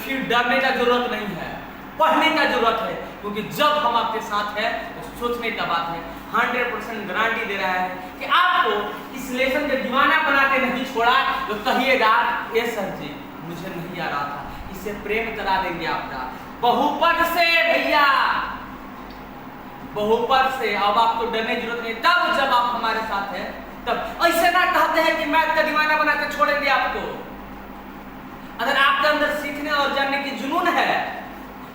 फिर डरने का जरूरत नहीं है, पढ़ने का जरूरत है, क्योंकि जब हम आपके साथ है तो सोचने का बात है। 100% गारंटी दे रहा है कि आपको इस लेसन के दीवाना बना के नहीं छोड़ा तो कहिएगा ये सर जी मुझे नहीं आ रहा था, इससे प्रेम करा देंगे आपका बहुपद से भैया, बहुपद से। अब आपको डरने की जरूरत नहीं, तब जब आप हमारे साथ हैं तब। ऐसे ना कहते हैं कि मैथ का दीवाना बना के छोड़ेंगे आपको। अगर आपके अंदर सीखने और जानने की जुनून है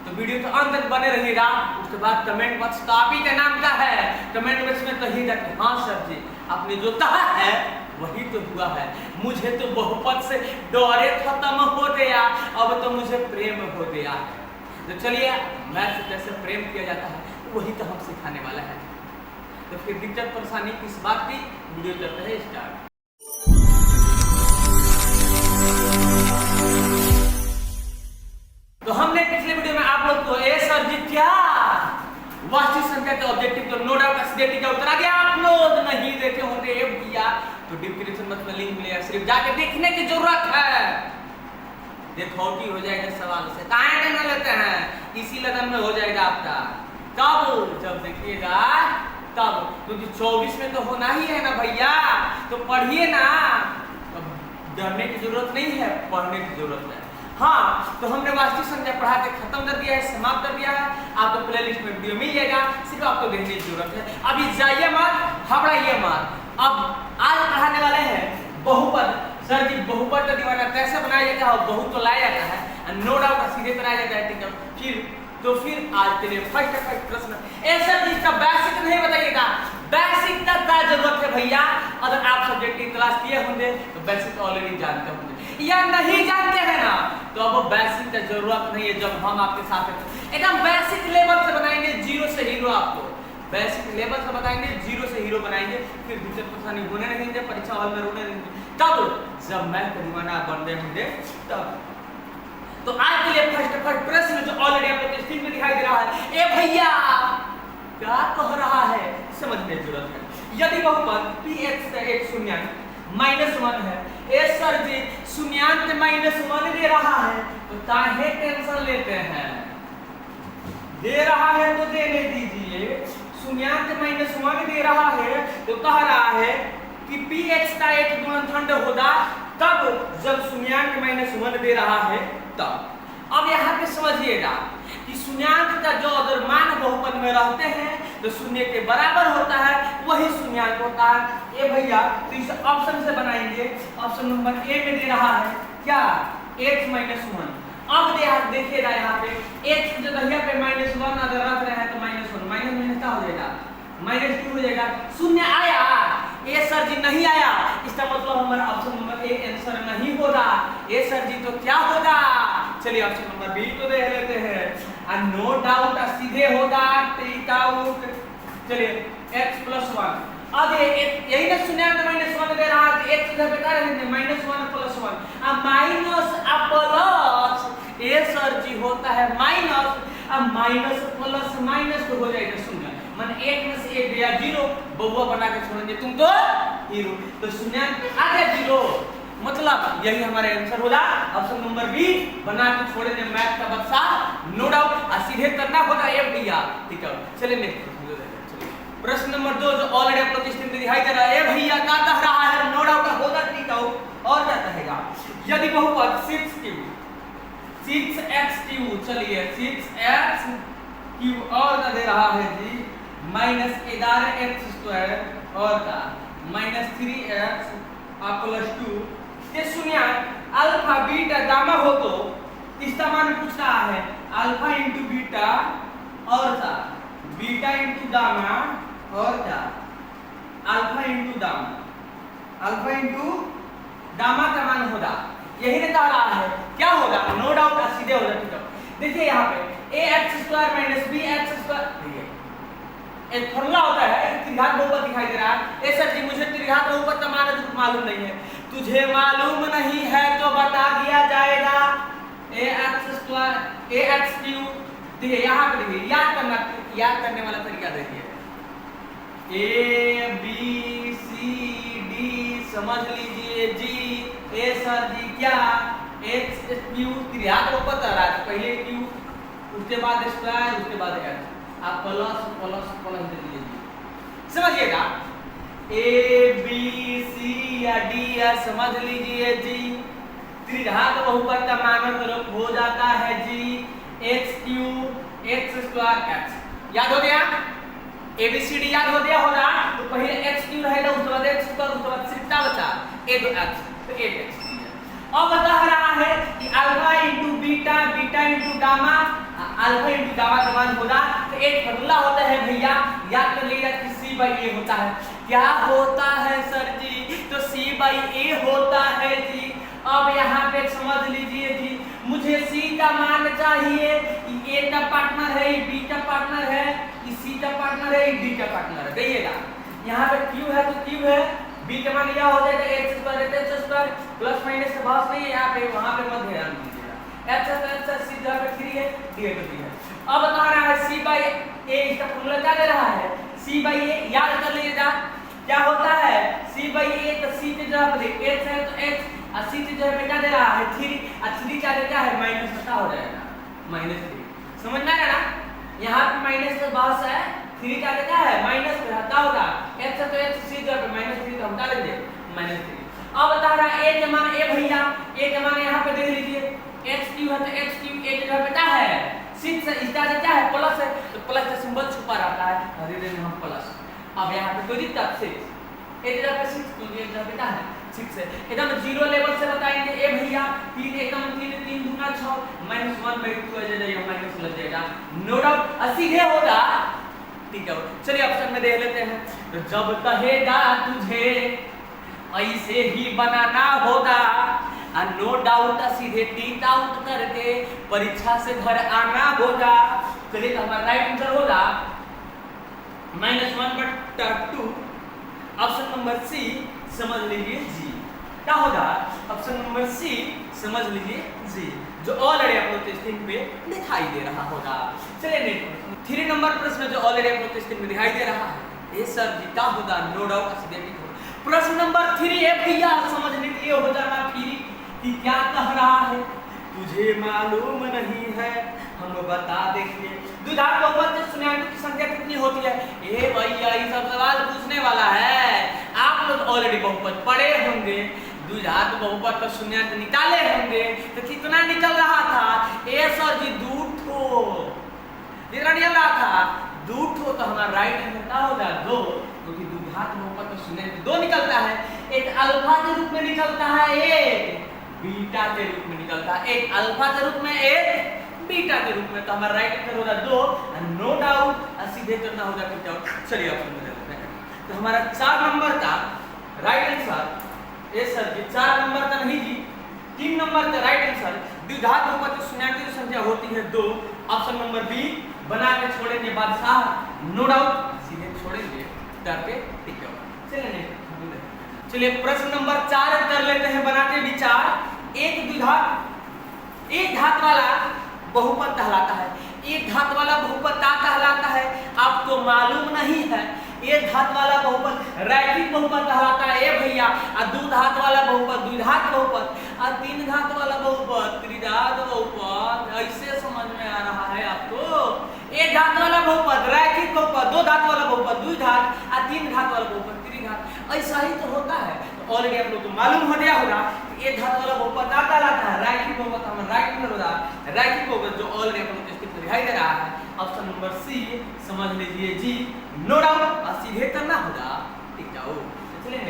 तो वीडियो के अंत तक बने रहिएगा। उसके बाद कमेंट बॉक्स काफी के नाम का है, कमेंट बॉक्स में कहिएगा कि हाँ सर जी आपने जो कहा है वही तो हुआ है, मुझे तो बहुपद से डरे खत्म हो गया, अब तो मुझे प्रेम हो गया है। तो चलिए मैथ से कैसे प्रेम किया जाता है वही तो हम सिखाने वाला है। तो फिर दिक्कत परेशानी किस बात की, वीडियो करते हैं स्टार्ट। तो हमने पिछले वीडियो में आप लोग को ए सर जी क्या वास्तविक संख्या के ऑब्जेक्टिव तो नो डाउट एसिडिटी का उत्तर आ गया। आप लोग नहीं देखे होंगे ए भैया तो डिस्क्रिप्शन में लिंक मिलेगा, सिर्फ जाके देखने की जरूरत है। देखौटी हो जाएगा सवाल से, काहे नहीं लेते हैं, इसी लगन में हो जाएगा आपका। कब जब देखिएगा तब, क्योंकि 24 में तो होना ही है ना भैया, तो पढ़िए ना, डरने की जरूरत नहीं है, पढ़ने की जरूरत है। हाँ तो हमने वास्तविक संख्या पढ़ा के खत्म कर दिया है, समाप्त कर दिया है। आपको प्लेलिस्ट में वीडियो मिल जाएगा, सिर्फ आपको देखने की जरूरत है। अभी जाइए मत, घबराइए मत। अब आज पढ़ाने वाले हैं बहुपद। सर जी बहुपद का दीवाना कैसे बनाया जाता है, बहुत तो लाया जाता है, नो डाउट सीधे बनाया जाता है, ठीक है। फिर आज के लिए फर्स्ट प्रश्न, ऐसा जिसका बेसिक नहीं बताइएगा, बेसिक का क्या जरूरत है भैया। अगर आप सब्जेक्ट की क्लास किए होंगे तो बेसिक ऑलरेडी जानते होंगे, या नहीं जानते हैं ना तो अब बेसिक का जरूरत नहीं है। जब हम आपके साथ हैं एकदम बेसिक लेवल से बनाएंगे, जीरो से हीरो। आपको बेसिक लेवल से बताएंगे, जीरो से हीरो बनाएंगे, फिर दिक्कत परेशानी होने नहीं देंगे, परीक्षा हॉल में रोने नहीं देंगे। तब जब मैथ का दीवाना बन रहे होंगे तब। तो आज के लिए फर्स्ट प्रश्न जो ऑलरेडी आपको स्क्रीन में दिखाई दे रहा है, ए भैया क्या कह रहा है समझने की जरूरत है। यदि बहुपद px का एक शून्यांक -1 है, ए सर जी शून्यांक -1 दे रहा है तो काहे टेंशन लेते हैं, दे रहा है तो देने दीजिए। शून्यांक -1 दे रहा है तो कह रहा है कि px का एक गुणनखंड होगा तब जब शून्यांक -1 दे रहा है तब। अब यहाँ पे समझिएगा कि शून्यांक का जो अगर मान बहुपद में रहते हैं तो शून्य के बराबर होता है, वही शून्यांक होता है। ए भैया तो इस ऑप्शन से बनाएंगे, ऑप्शन नंबर ए में दे रहा है क्या x -1। अब देखिएगा यहाँ पे x की जगह पे -1 अगर रख रहे हैं तो -1 माइनस क्या हो जाएगा, -2 हो जाएगा। शून्य आया, ए सर जी नहीं आया, इसका मतलब हमारा ऑप्शन नंबर ए आंसर नहीं होगा। ए सर जी तो क्या होगा, चलिए ऑप्शन नंबर बी तो देख लेते हैं, और नो डाउट सीधे होगा टेक आउट। चलिए x + 1, अब यही ना शून्यांक -1 दे रहा है, x इधर पे क्या रहेंगे -1 + 1, अब माइनस अब प्लस, ए सर जी होता है माइनस, अब माइनस प्लस माइनस तो हो जाएगा शून्य, मन 1 में से 1 गया 0, बउआ बना के छोड़ेंगे तुम तो हीरो, तो शून्यांक आ गया 0, मतलब यही हमारे आंसर होगा ऑप्शन नंबर बी। बना के छोड़ेंगे मैथ का बक्सा, नो डाउट, और सीधे करना होगा ए भैया, ठीक है। चलिए नेक्स्ट प्रश्न नंबर 2 जो ऑलरेडी आप लोग स्क्रीन पे दिखाई दे रहा है, ए भैया क्या कह रहा है, नो डाउट होगा, ठीक है। और क्या कहेगा, यदि बहुपद 6x3, चलिए 6x3 और क्या दे रहा है जी -11x² और का -3x + 2 ये शून्यांक अल्फा बीटा गामा हो तो इसका मान पूछ रहा है, अल्फा × बीटा और का बीटा × गामा और क्या अल्फा × गामा, अल्फा × गामा का मान होगा, यही ने कह रहा है क्या होगा, नो डाउट सीधे होगा, ठीक है। देखिए यहाँ पे ax² - bx², एक फॉर्मूला होता है, त्रिघात बहुपद दिखाई दे रहा है। ए सर जी मुझे त्रिघात बहुपद का मान मालूम नहीं है, तुझे मालूम नहीं है तो बता दिया जाएगा। ax3 देखिए यहाँ पे देखिए, याद करने वाला तरीका देखिए, a b c d समझ लीजिए जी, ए सर जी क्या एच क्यू त्रिघात बहुपद आ रहा है, पहले क्यू उसके बाद स्क्वायर उसके बाद एच, आप प्लस प्लस प्लस दे लीजिए, समझिएगा। ए बी सी या डी या समझ लीजिए जी, त्रिघात बहुपद का मानक रूप हो जाता है जी x cube x square x. याद हो गया? ABCD याद हो गया होगा, तो पहले एक्स क्यू रहेगा, उसके बाद एक्स स्क्वायर, उसके बाद सिक्का बचा ए दो एक्स, तो 8x। अब बता रहा है कि alpha into beta, beta into gamma, alpha into gamma का मान होगा, तो एक फॉर्मूला होता है भैया, याद कर लीजिए कि C बाई ए होता है। क्या होता है सर जी? तो C बाई ए होता है जी। अब यहाँ पे समझ लीजिए जी, मुझे C का मान चाहिए, A का पार्टनर है, B का पार्टनर है, C का पार्टनर है, D का पार्टनर है। देखिएगा यहाँ पे Q है तो Q है, B का मान क्या हो जाएगा एक्स स्क्वायर प्लस माइनस का भाग नहीं है यहाँ पे, वहाँ पे मत ध्यान दीजिएगा। एच है सी जगह पे 3 है, डी है तो डी है। अब बता रहा है C बाई ए, इसका फॉर्मूला क्या दे रहा है? C बाई ए याद कर लीजिएगा क्या होता है, C बाई ए, तो C की जगह पे x है तो x, और C की जगह पे क्या दे रहा है 3, और 3 क्या देता है माइनस, पता हो जाएगा -3। समझ में आया ना? यहाँ पे माइनस का भाग है, 3 क्या देता है माइनस का, हटा होगा x है तो x, C जगह पे -3 तो हम क्या लेंगे -3। अब बता रहा है a का मान, ए भैया a का मान यहाँ पे देख लीजिए, x क्यू है तो x क्यू, a की जगह पे क्या है 6 है, इसका क्या है प्लस है, तो प्लस का सिंबल छुपा रहता है, और ये हम प्लस। अब यहाँ पे कोई दिक्कत 6, एक जगह पे 6 क्योंकि एक जगह पे क्या है 6 है, एकदम जीरो लेवल से बताएंगे। ए भैया 3 एकदम 3 दूना 6 -1/2 आ जाएगा, माइनस लग जाएगा, नो डाउट सीधे होगा। ठीक है, चलिए ऑप्शन में देख लेते हैं। तो जब कहेगा तुझे ऐसे ही बनाना होगा, नो डाउट सीधे टीक आउट करके परीक्षा से घर आना होगा। चलिए तो हमारा राइट आंसर होगा -1/2, ऑप्शन नंबर सी समझ लीजिए जी। क्या होगा ऑप्शन नंबर सी समझ लीजिए जी, जो ऑलरेडी आप लोग स्क्रीन पे दिखाई दे रहा होगा। चलिए नेक्स्ट 3 नंबर प्रश्न जो ऑलरेडी आप लोग स्क्रीन पे दिखाई दे रहा है, ये सर जी क्या होगा, नो डाउट सीधे टिक होगा। प्रश्न नंबर 3 है भैया, समझ लीजिए हो जाना फिर कि क्या कह रहा है, तुझे मालूम नहीं है हम बता देंगे द्विघात बहुपद के शून्याङ्क की संख्या कितनी होती है। ए भैया ये सब सवाल पूछने वाला है, आप लोग ऑलरेडी बहुपद पढ़े होंगे, द्विघात बहुपद का शून्याङ्क निकाले होंगे, तो कितना निकल रहा था ए सर जी 2 ठो, कितना निकल रहा था 2 ठो, तो हमारा राइट आंसर क्या होगा 2, क्योंकि द्विघात बहुपद का शून्याङ्क 2 निकलता है, एक अल्फा के रूप में निकलता है, एक बीटा के रूप में निकलता है, एक अल्फा के रूप में एक बीटा के रूप में, तो हमारा राइट आंसर होगा 2, नो डाउट सीधे करना होगा फिर क्या। चलिए ऑप्शन में देखते हैं, तो हमारा 4 नंबर का राइट आंसर ए सर जी 4 नंबर का नहीं जी 3 नंबर का राइट आंसर द्विघात बहुपद की शून्याङ्क की संख्या होती है 2, ऑप्शन नंबर बी बना के छोड़ेंगे बादशाह, नो डाउट सीधे छोड़ेंगे डर पे टिक होगा। चलिए प्रश्न नंबर 4 कर लेते हैं बना के विचार। एक घात वाला बहुपद कहलाता है, एक घात वाला बहुपद क्या कहलाता है आपको मालूम नहीं है। एक घात वाला बहुपद रैखिक बहुपद कहलाता है ए भैया, और 2 घात वाला बहुपद द्विघात बहुपद, और 3 घात वाला बहुपद त्रिघात बहुपद। ऐसे समझ में आ रहा है आपको? एक घात वाला बहुपद रैखिक बहुपद, 2 घात वाला बहुपद द्विघात, और 3 घात वाला बहुपद त्रिघात, ऐसा ही तो होता है। तो ऑलरेडी आप लोग को मालूम हो गया होगा कि एक घात वाला बहुपद क्या कहलाता है, रैखिक बहुपद। हम राइट में होगा रैखिक बहुपद, जो ऑलरेडी आप लोग को स्क्रीन पर दिखाई दे रहा है, ऑप्शन नंबर सी समझ लीजिए जी, नो डाउट और सीधे करना होगा ठीक जाओ। चलिए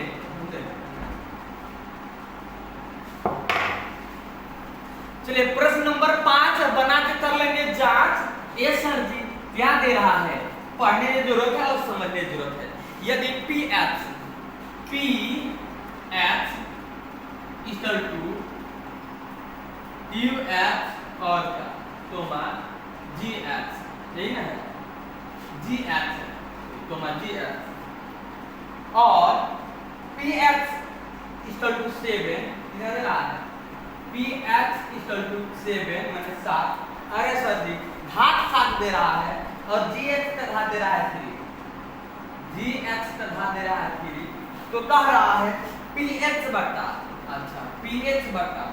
चलिए प्रश्न नंबर 5 बना के कर लेंगे जांच। ए सर जी क्या दे रहा है, पढ़ने की जरूरत है और समझने की जरूरत है। यदि P H equal to Q H और क्या तो मान जी एच, यही ना है जी एच तो मान जी एच, और पी एच इक्वल टू 7 इधर रहा है, पी एच इक्वल टू 7 माने 7। अरे सर जी घात 7 दे रहा है और जी एच का घात दे रहा है 3, जी एच का घात दे रहा है 3, तो कह रहा है पी एच बटा, अच्छा पी एच बटा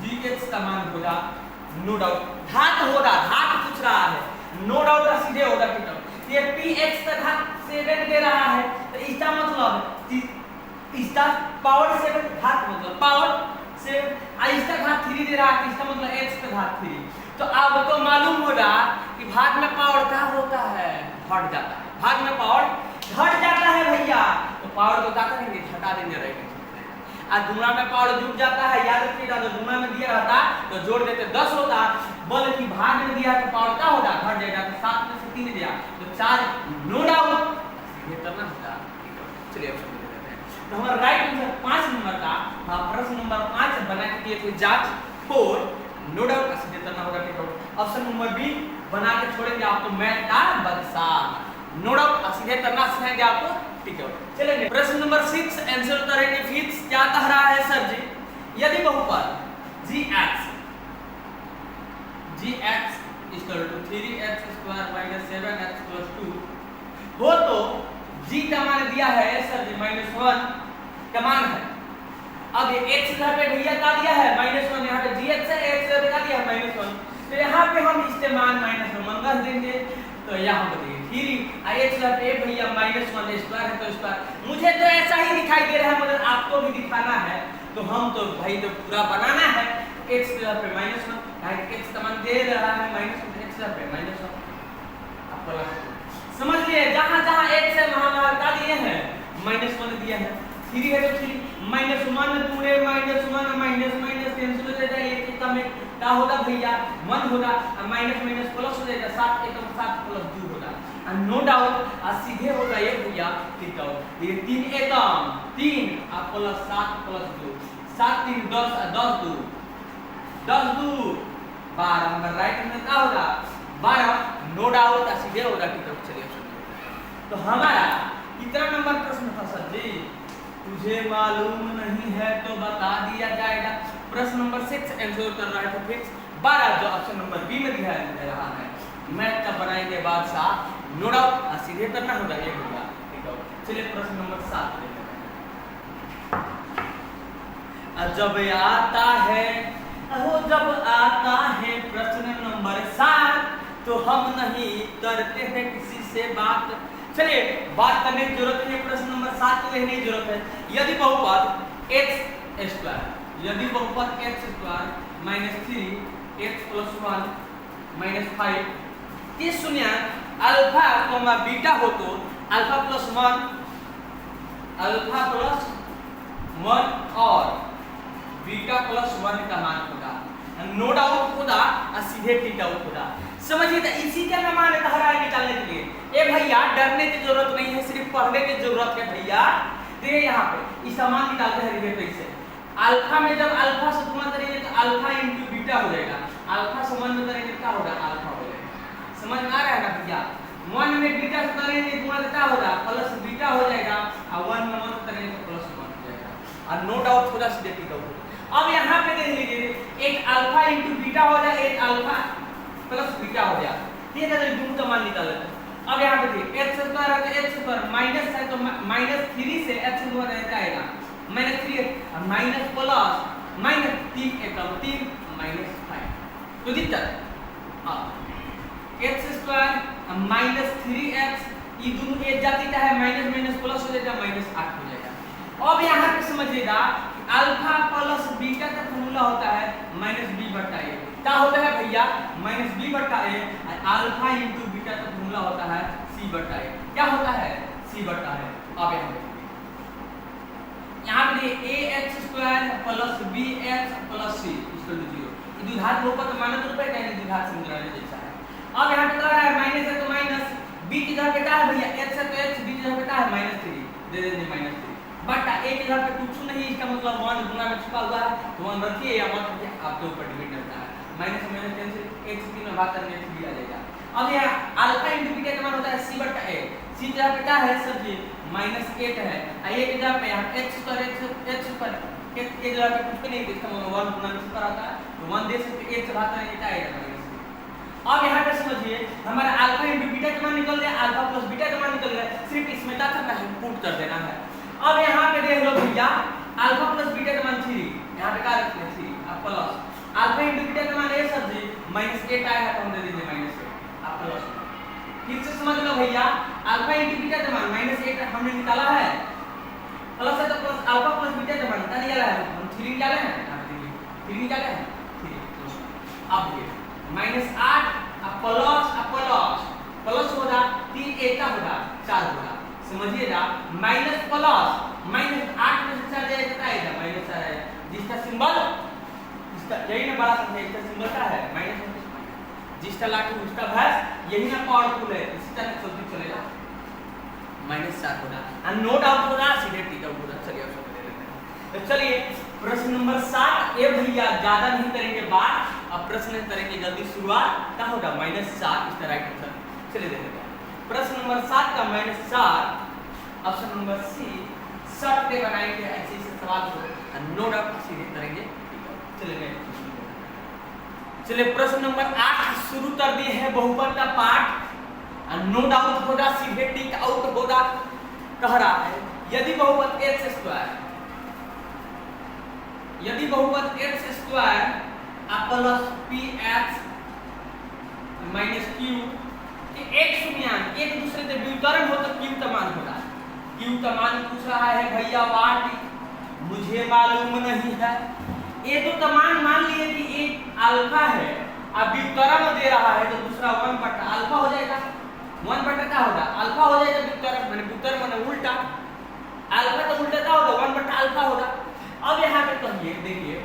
GH का मान होगा नो डाउट घात होगा, घात पूछ रहा है, नो डाउट सीधे होगा कि ये px का घात 7 दे रहा है, तो इसका मतलब इसका पावर 7 घात मतलब पावर 7 इसका घात 3 दे रहा है, इसका मतलब x का घात 3। तो अब तो मालूम होगा कि भाग में पावर क्या होता है, घट जाता है, भाग में पावर घट जाता है भैया। तो पावर को क्या करेंगे, घटा देंगे रहेगा। आज गुणा में पावर जुट जाता है, याद रखिएगा, तो गुणा में दिया रहता तो जोड़ देते 10 होता, बोले कि भाग में दिया तो पावर क्या होता, घट जाएगा, तो 7 में से 3 दिया तो 4 नो डाउट ये करना होता। चलिए ऑप्शन दे देते हैं। तो हमारा राइट आंसर 5 नंबर का प्रश्न नंबर 5 बना के दिए थे जांच 4 नो डाउट सीधे करना होगा। ठीक है, ऑप्शन नंबर बी बना के छोड़ेंगे आपको मैथ का बक्सा, नो डाउट सीधे करना सिखाएंगे आपको। ठीक है, चलेंगे प्रश्न नंबर 6 आंसर करेंगे। फिक्स क्या कह रहा है सर जी, यदि बहुपद gx 3x square minus 7x plus 2 हो तो g का मान दिया है सर जी -1 का मान है। अब ये x जगह पे भैया का दिया है -1, यहाँ पे gx है, x जगह पे का दिया है -1, तो यहाँ पे हम इस्तेमाल -1 कर देंगे। तो यहाँ पे देखिए 3 x जगह पे भैया -1 स्क्वायर है तो स्क्वायर, मुझे तो ऐसा ही दिखाई दे रहा है मगर आपको भी दिखाना है, तो हम तो भाई तो पूरा बनाना है। x जगह पे -1 x का मान दे रहा है -1, x जगह पे -1 आपको समझ लिए, जहां जहां x है वहां वहां का दिए हैं -1 दिया है। 3 है तो 3 -1 पूरे -1 माइनस कैंसिल हो जाएगा, एक का में क्या होगा भैया 1 होगा, माइनस माइनस प्लस हो जाएगा, 7 एकम 7 प्लस 2 होगा, और नो डाउट सीधे होगा ये भैया। ठीक है, ये 3 एकम 3 और प्लस 7 प्लस 2 7 3 10 10 2 10 2 12 नंबर राइट में क्या होगा 12, नो डाउट सीधे होगा। ठीक है, चलिए तो हमारा कितना नंबर प्रश्न था सर जी, तुझे मालूम नहीं है तो बता दिया जाएगा। प्रश्न नंबर 6 आंसर कर रहा है तो फिक्स 12 जो ऑप्शन नंबर बी में दिखाई दे रहा है। मैथ का बनाएंगे बादशाह, नो डाउट सीधे करना होगा ये होगा। ठीक है, चलिए प्रश्न नंबर 7 ले लेते हैं। जब आता है जब आता है प्रश्न नंबर 7 तो हम नहीं करते हैं किसी से बात। चलिए बात करने की जरूरत नहीं है, प्रश्न नंबर 7 को लेने की जरूरत है। यदि बहुपद x स्क्वायर -3x + 1 -5 की शून्य अल्फा बीटा हो तो अल्फा प्लस 1 और बीटा प्लस 1 का मान होगा, नो डाउट होगा और सीधे टी डाउट होगा। समझिए तो इसी का मान कह रहा है निकालने के लिए। ए भैया डरने की जरूरत नहीं है, सिर्फ पढ़ने की जरूरत है भैया। देखिए यहाँ पे इसका मान निकालते हैं रिलेटिव से। अल्फा में जब अल्फा से गुणा करेंगे तो अल्फा इंटू बीटा हो जाएगा, अल्फा से 1 में करेंगे क्या होगा अल्फा हो जाएगा। समझ में आ रहा है ना भैया, 1 में बीटा से करेंगे गुणा क्या होगा प्लस बीटा हो जाएगा, और 1 में 1 करेंगे तो प्लस 1 हो जाएगा, और नो डाउट होगा सीधे टी डाउट। अब यहाँ पे देख लीजिए एक अल्फा इंटू बीटा हो जाए, एक अल्फा प्लस बीटा हो गया। ठीक है, तो दोनों का मान निकाल लेते हैं। अब यहाँ पे देखिए x स्क्वायर है तो x स्क्वायर माइनस है तो -3 से x स्क्वायर रहता है -3 माइनस प्लस -3 एकम 3 -5 तो दिक्कत। अब x स्क्वायर -3x ये दोनों एक जाति का है, माइनस माइनस प्लस हो जाएगा -8 हो जाएगा। अब यहाँ पे समझिएगा अल्फा प्लस बीटा का फॉर्मूला होता है -b/a। क्या होता है भैया -b/a, अल्फा इंटू बीटा का फॉर्मूला होता है c/a। क्या होता है c/a। अब यहाँ पे ax² + bx + c = 0। द्विघात बहुपद मानक रूप है यानी द्विघात समीकरण जैसा है। अब यहाँ पे क्या है माइनस है तो माइनस, b की जगह पे क्या है भैया x है तो x, b की जगह पे क्या है -3 दे देंगे -3 बट a की जगह पे कुछ नहीं, इसका मतलब 1 गुना में छुपा हुआ है तो 1 रखिए या मत रखिए आपके ऊपर डिपेंड करता है। माइनस माइनस कैंसिल, x 3 में भाग करने से भी आ जाएगा। अब यहाँ अल्फा इंटू बीटा का मान होता है c/a। c की जगह पे क्या है सर जी -8 है, a की जगह पे यहाँ x की जगह पे कुछ नहीं, इसका मतलब 1 गुना में छुपा रहता है तो 1 दे सकते 8 से भाग करेंगे क्या आएगा -3। अब यहाँ पे समझिए हमारा अल्फा इंटू बीटा का मान निकल गया, अल्फा प्लस बीटा का मान निकल गया, सिर्फ इसमें क्या करना है पुट कर देना है। अब यहाँ पे देख लो भैया अल्फा प्लस बीटा का मान 3, यहाँ पे क्या रखते हैं 3 अब प्लस अल्फा इंटू बीटा का मान ए सर जी -8 आया है तो हम दे देंगे -8 आप प्लस। फिर से समझ लो भैया, अल्फा इंटू बीटा का मान -8 हमने निकाला है, प्लस है तो प्लस अल्फा प्लस बीटा का मान कितना निकाला है, हम 3 निकाले हैं, 3 निकाले हैं 3। अब ये -8 अब प्लस होगा 3 1 का होगा 4 होगा, समझिएगा। माइनस प्लस -8 में से 4 जाएगा कितना आएगा -4 आएगा, जिसका सिंबल इसका यही ना बड़ा संख्या इसका सिंबल क्या है माइनस, जिसका लाके उसका भैंस यही ना पावरफुल है, इसी तरह चलते चलेगा -4 होगा और नो डाउट होगा सीधे टिक आउट होगा। चलिए आप सब ले लेते हैं। तो चलिए प्रश्न नंबर 7 ए भैया ज्यादा नहीं करेंगे बात, अब प्रश्न करेंगे जल्दी शुरुआत, क्या होगा -4 इसका राइट आंसर। चलिए देखते हैं प्रश्न नंबर 7 का -4 ऑप्शन नंबर सी शॉर्ट पे बनाएंगे ऐसे सवाल को नो डाउट सीधे करेंगे। चलिए प्रश्न नंबर 8 शुरू कर दिए हैं बहुपद का पाठ और नो डाउट होगा सीधे टिक आउट होगा। कह रहा है यदि बहुपद x square plus px minus q के एक शून्यांक एक दूसरे से व्युत्क्रम हो तो q का मान होगा। q का मान पूछ रहा है भैया वाट, मुझे मालूम नहीं है। ये तो तमाम मान लिए कि एक अल्फा है, अब व्युत्क्रम दे रहा है तो दूसरा 1 बटा अल्फा हो जाएगा। 1 बटा क्या होगा अल्फा हो जाएगा, व्युत्क्रम माने उल्टा, अल्फा तो उल्टा क्या होगा 1 बटा अल्फा होगा। अब यहाँ पे कहिए देखिए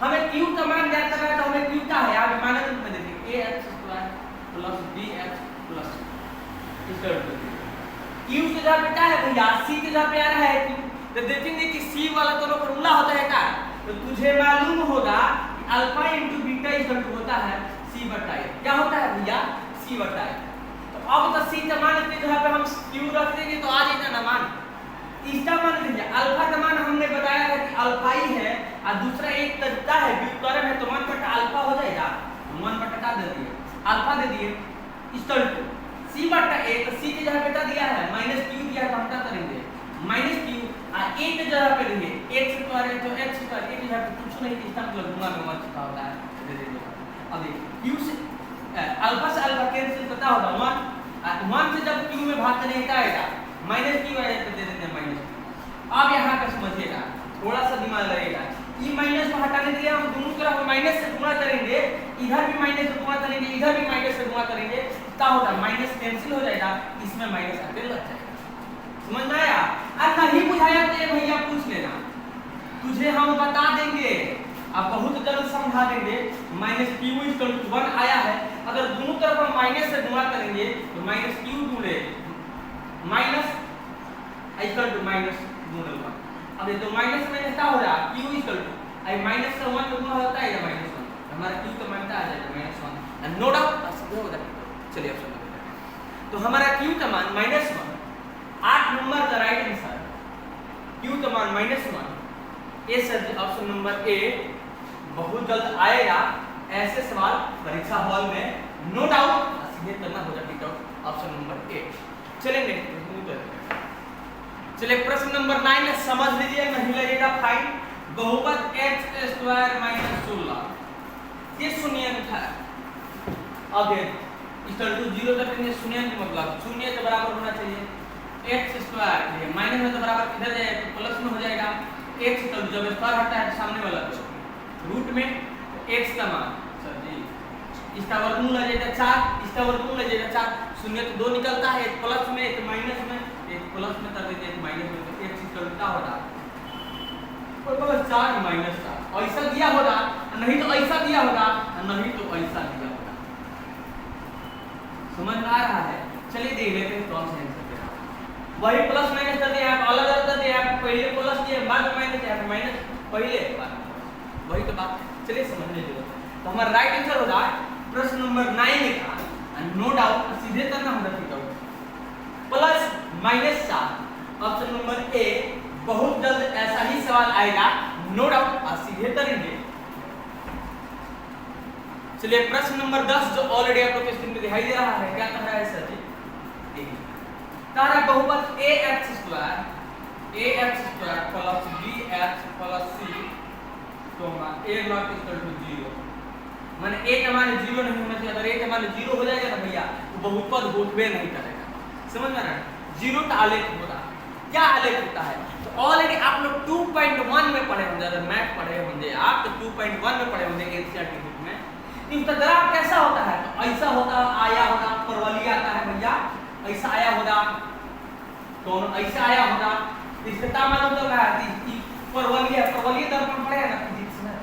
हमें q का मान ज्ञात करना है तो हमें q क्या है यहाँ पे माने रूप में देखिए ax square plus bx plus इसका रूप q के जगह पे क्या है भैया c के जगह पे आ रहा है q, तो देखेंगे कि c वाला दोनों फॉर्मूला होता है क्या, तो तुझे मालूम होगा कि alpha into beta equal to होता है c बटा a। क्या होता है भैया c बटा a। तो अब तो c का मान की जगह पे हम q रख देंगे तो आ जाएगा ना मान, इसका मान लीजिए अल्फा का मान हमने बताया था कि अल्फा ही है और दूसरा एक तरीका है व्युत्क्रम है तो 1 बटा अल्फा हो जाएगा, 1 बटा का दे दिए अल्फा दे दिए इक्वल टू c बटा a, तो c की जगह पे क्या दिया है -q दिया है तो हम क्या करेंगे -q और a की जगह पे लेंगे x स्क्वायर है तो x स्क्वायर a की जगह पे कुछ नहीं इसका मतलब गुणा में मत चुका होता है दे देंगे। अब देखिए q से अल्फा से अल्फा कैंसिल करता होगा 1 से जब q में भाग करेंगे क्या आएगा -q आएगा तो दे देंगे -q। अब यहाँ का समझिएगा थोड़ा सा दिमाग लगेगा, ये माइनस को हटाने के लिए हम दोनों तरफ माइनस से गुणा करेंगे, इधर भी माइनस से गुणा करेंगे इधर भी माइनस से गुणा करेंगे, क्या होगा माइनस कैंसिल हो जाएगा, इसमें माइनस आके लग जाएगा। समझ में आया? और नहीं बुझाया तो ये भैया पूछ लेना, तुझे हम बता देंगे, अब बहुत जल्द समझा देंगे। -q = 1 आया है, अगर दोनों तरफ हम माइनस से गुणा करेंगे तो -q गुणे माइनस इक्वल टू माइनस गुणे 1। अब ये तो माइनस माइनस क्या हो रहा है q equal to I minus से 1 गुणा होता है या -1, हमारा q का मान क्या आ जाएगा -1 एंड नो डाउट असली हो जाएगा। चलिए अब समझते हैं, तो हमारा q का मान -1 8 नंबर का राइट आंसर, q का मान -1 ए सर ऑप्शन नंबर ए बहुत जल्द आएगा। ऐसे सवाल परीक्षा हॉल में नो डाउट सीधे करना हो जाएगा ऑप्शन नंबर ए। चलेंगे चलिए प्रश्न नंबर 9 में समझ लीजिए, नहीं लगेगा फाइन। बहुपद x स्क्वायर माइनस 16 ये शून्यंक है। अब इक्वल टू 0 तक लेंगे, शून्यंक मतलब शून्य के बराबर होना चाहिए। x स्क्वायर ये माइनस में तो बराबर इधर जाएगा तो प्लस में हो जाएगा। x इक्वल टू जब स्क्वायर हटता है तो सामने वाला तो रूट में x का मान सर जी इसका वर्गमूल आ जाएगा 4, इसका वर्गमूल आ जाएगा 4, शून्य तो 2 निकलता है, एक प्लस में एक माइनस में, एक प्लस में कर देते हैं एक माइनस में, तो x इक्वल क्या होगा प्लस 4 माइनस 4। ऐसा दिया होगा नहीं तो ऐसा दिया होगा, नहीं तो ऐसा दिया होगा। समझ में आ रहा है? चलिए देख लेते हैं कौन सा आंसर दे रहा है। वही प्लस माइनस कर दिया आप, अलग अलग कर दिया आप, पहले प्लस दिया बाद में माइनस दिया माइनस पहले बाद में, वही तो बात है। चलिए समझने दो, तो हमारा राइट आंसर होगा प्रश्न नंबर 9 का नो डाउट सीधे करना होगा ठीक है +-4 ऑप्शन नंबर ए। बहुत जल्द ऐसा ही सवाल आएगा नो डाउट आप सीधे करेंगे। चलिए प्रश्न नंबर 10 जो ऑलरेडी आपको क्वेश्चन में दिखाई दे रहा है, क्या कह रहा है सर जी देखिए, कह रहा है बहुपद ax square plus bx plus c a not equal to 0 मैंने a का मान 0 नहीं होना चाहिए। अगर a का मान 0 हो जाएगा ना भैया तो बहुपद होबे नहीं करेगा। समझ में आ रहा है? 0 का आलेख होगा। क्या आलेख होता है? तो ऑलरेडी आप लोग 2.1 में पढ़े होंगे, अगर मैथ पढ़े होंगे आप तो 2.1 में पढ़े होंगे एनसीईआरटी बुक में। इसका ग्राफ कैसा होता है? तो ऐसा होता आया होगा, परवलय आता है भैया, ऐसा आया होगा, दोनों ऐसा आया होगा। इसका क्या मालूम चल रहा है कि परवलय दर्पण पढ़े ना फिजिक्स में,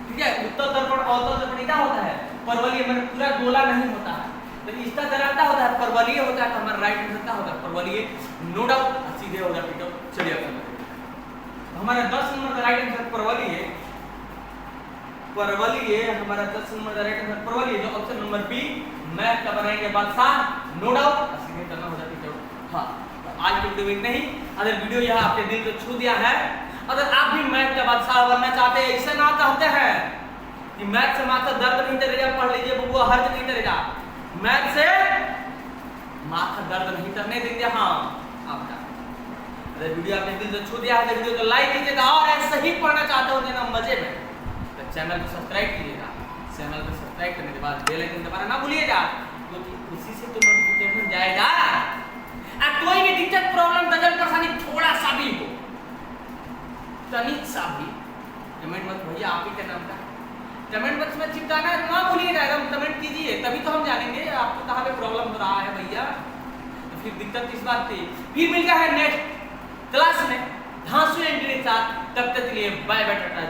ठीक है? उत्तल दर्पण अवतल दर्पण क्या होता है? परवलय मतलब पूरा गोला नहीं होता है, तो इसका दराता होता है परवलय होता है। तो हमारा राइट आंसर क्या होगा? परवलय, नो डाउट सीधे होगा। ठीक है, चलिए अब हमारा 10 नंबर का राइट आंसर परवलय है। हमारा 10 नंबर का राइट आंसर परवलय, जो ऑप्शन नंबर बी मैथ का बनाएंगे बादशाह, नो डाउट सीधे करना होगा। ठीक है, हाँ आज की वीडियो में नहीं। अगर वीडियो यह आपके दिल को छू दिया है, अगर आप भी मैथ का बादशाह बनना चाहते हैं, ऐसे ना चाहते हैं कि मैथ से माथा दर्द नहीं करेगा, पढ़ लीजिए बबुआ, हर्ज नहीं करेगा, मैथ से माथा दर्द नहीं करने देंगे। हाँ आपका अगर वीडियो आपने दिल से छू दिया है तो वीडियो को लाइक कीजिएगा, और ऐसे ही पढ़ना चाहते हो ना मजे में तो चैनल को सब्सक्राइब कीजिएगा। चैनल को सब्सक्राइब करने के बाद बेल आइकन दबाना ना भूलिएगा, क्योंकि उसी से तो नोटिफिकेशन जाएगा। कोई भी दिक्कत, प्रॉब्लम, गजल, परेशानी थोड़ा सा भी हो, तनिक सा भी, कमेंट मत भैया आप ही का नाम का कमेंट बॉक्स में चिपकाना है, ना भूलिएगा, एकदम कमेंट कीजिए, तभी तो हम जानेंगे आपको कहाँ पे प्रॉब्लम हो रहा है भैया। तो फिर दिक्कत किस बात थी? फिर मिल गया है नेक्स्ट क्लास में धांसू एंट्री के साथ। तब तक के लिए बाय बाय, टाटा।